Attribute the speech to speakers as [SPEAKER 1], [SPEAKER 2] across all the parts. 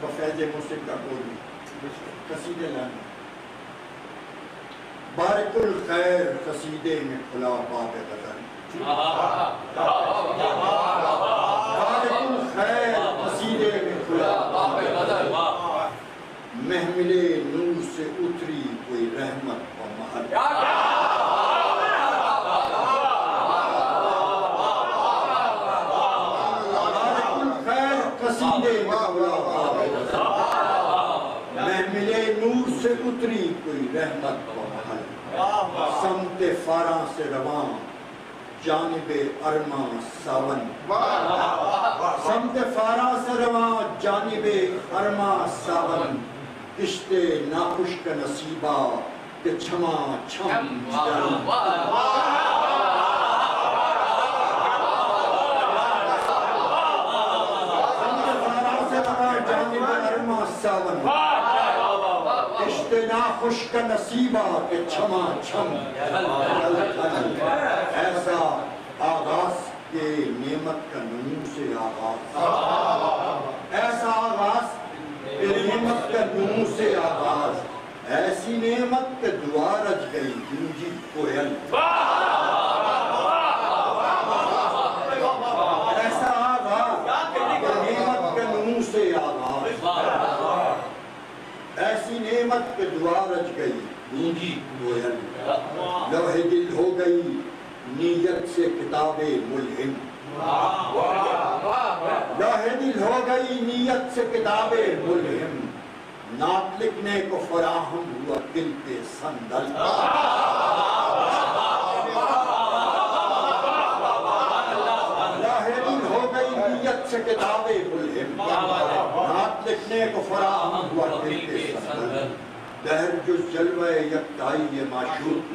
[SPEAKER 1] بفیض مسلم کا کوئی قصیدے لانا بارک الخیر قصیدے میں کھلا باب غزل بارک الخیر قصیدے میں کھلا باب غزل محمل نور سے اتری کوئی رحمت و محل بارک الخیر قصیدے میں کھلا باب غزل محمل نور سے اتری کوئی رحمت و محل سمت فاراں سے رواں جانب ارماں ساون سمت فاراں سے رواں جانب ارماں ساون کشت ناخوش کا نصیبہ کہ چھما چھم جل سمت فاراں سے رواں جانب ارماں ساون کشت ناخوش کا نصیبہ کہ چھما چھم ایسا آغاز کے نعمت کا نور سے آغاز ایسا آغاز کہ نعمت کا نور سے آغاز ایسی نعمت کہ دعا رج گئی گونجی کوئل ایسا آغاز کہ نعمت کا نور سے آغاز ایسی نعمت کہ دعا رج گئی گونجی کوئل لوح دل ہو گئی نیت سے کتاب ملہم لوح دل ہو گئی نیت سے کتاب ملہم نعت لکھنے کو فراہم ہوا دل پہ صندل لوح دل ہو گئی نیت سے کتاب ملہم نعت لکھنے کو فراہم ہوا دل پہ صندل دہر جو جلوہ یکتائی یہ معشوق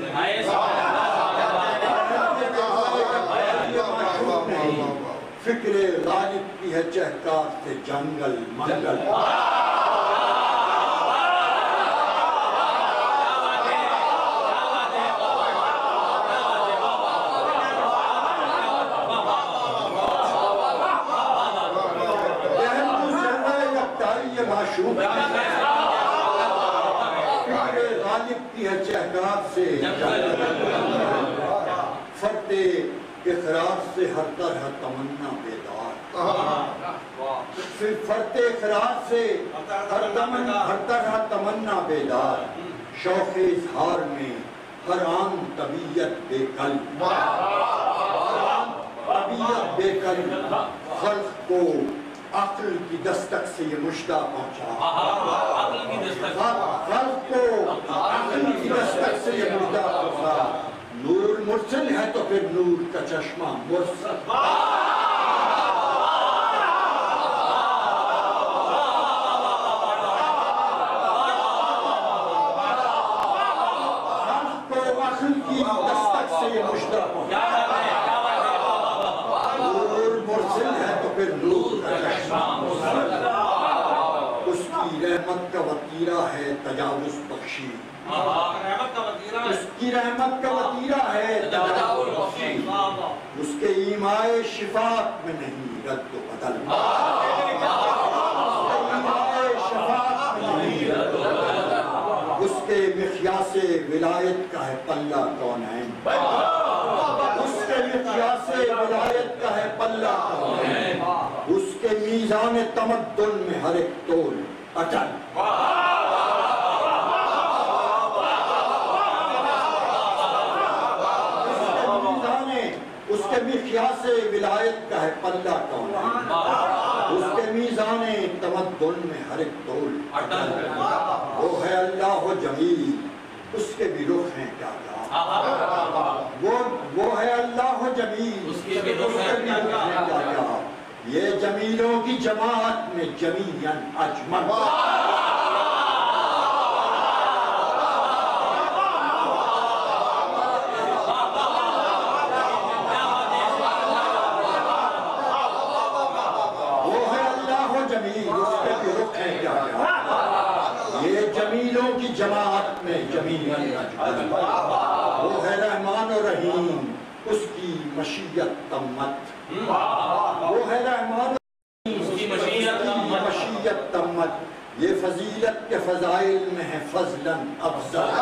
[SPEAKER 1] فکر غالب کی ہے چہکار سے جنگل منگل دہر جو جلوہ یکتائی یہ معشوق غالب کی ہے چہکار سے فرد اقرار سے ہر طرح تمنا بیدار فرد اقرار سے ہر طرح تمنا بیدار شوق اظہار میں ہر آن طبیعت بے کل طبیعت بے کل خلق کو عقل کی دستک سے یہ مشتہ پہنچا خلق کو عقل کی دستک سے یہ مشتہ پہنچا نور مرسل ہے تو پھر نور کا چشمہ مرسل خلق کو عقل کی دستک سے یہ مشتہ پہنچا نور مرسل ہے تو پھر نور کا چشمہ مرسل اس کی رحمت کا وطیرہ ہے تجاوز بخشی اس کی رحمت کا وطیرہ ہے تجاوز بخشی اس کے ایمائے شفاعت میں نہیں رد و بدل اس کے مخیاس ولایت کا ہے پلہ کونین اس کے مخیاس ولایت کا ہے پلہ کونین اس کے میزان تمدن میں ہر ایک تول اٹل اس کے مخیاس ولایت کا ہے پلہ کونین اس کے میزان تمدن میں ہر ایک تول اٹل وہ ہے اللہ جمیل اس کے بھی رخ ہیں کیا کیا وہ ہے اللہ جمیل اس کے بھی رخ ہیں کیا کیا یہ جمیلوں کی جماعت میں جمیعاً اجمل یہ جمیلوں کی جماعت میں جمیعاً اجمل وہ ہے رحمان و رحیم اس کی مشیت تمت وہ ہے رحمان و رحیم اس کی مشیت رحمت یہ فضیلت کے فضائل میں ہے فضلاً افضل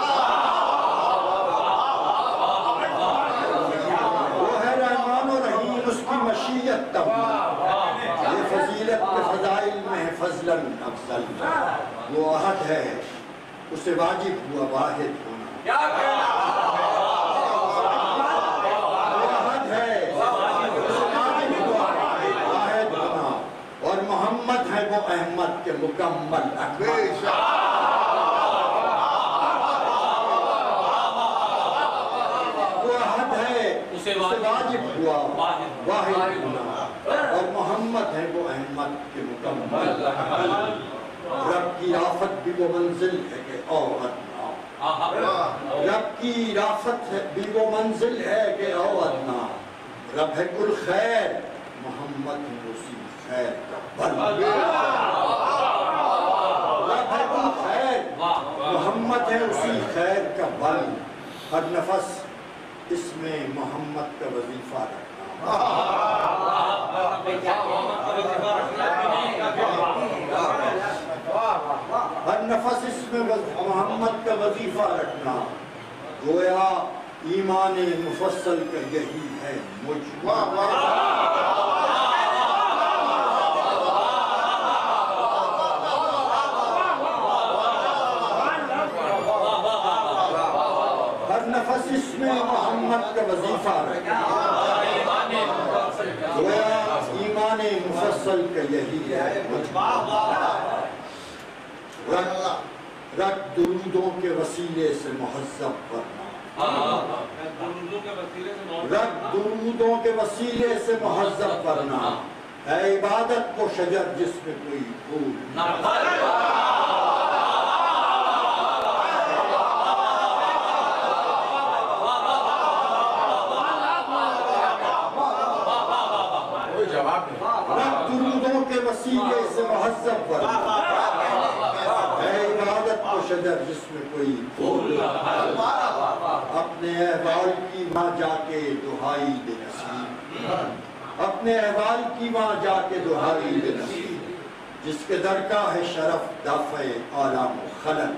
[SPEAKER 1] وہ ہے رحمان و رحیم اس کی مشیت تمام یہ فضیلت کے فضائل میں ہے فضلاً افضل وہ احد ہے اسے واجب ہوا واحد ہونا وہ احد ہے اسے واجب ہوا واحد ہونا اور محمد ہے وہ احمد کے مکمل اکمل وہ احد ہے اسے واجب ہوا واحد ہونا اور محمد ہے وہ احمد کے مکمل اکمل رب کی رافت بھی وہ منزل ہے کہ او ادنا رب کی رافت بھی وہ منزل ہے کہ او ادنا رب ہے کل خیر محمد ہے اسی خیر کا بل رب ہے کل خیر محمد ہے اسی خیر کا بل ہر نفس اس میں محمد کا وظیفہ رکھنا ہر نفس اس میں محمد کا وظیفہ رکھنا گویا ایمان مفصل کا یہی ہے مجھ ہر نفس اس میں محمد کا وظیفہ رکھنا گویا ایمان مفصل کا یہی ہے رکھ درودوں کے وسیلے سے مہذب کرنا رکھ درودوں کے وسیلے سے مہذب کرنا ہے عبادت کو شجر جس میں کوئی پھول رکھ درودوں کے وسیلے سے مہذب کرنا ہے عبادت کو شجر جس میں کوئی پھول اپنے احوال کی ماں جا کے دہائی دے نصیب اپنے احوال کی ماں جا کے دہائی دے نصیب جس کے درکا ہے شرف دافع عالم و خلل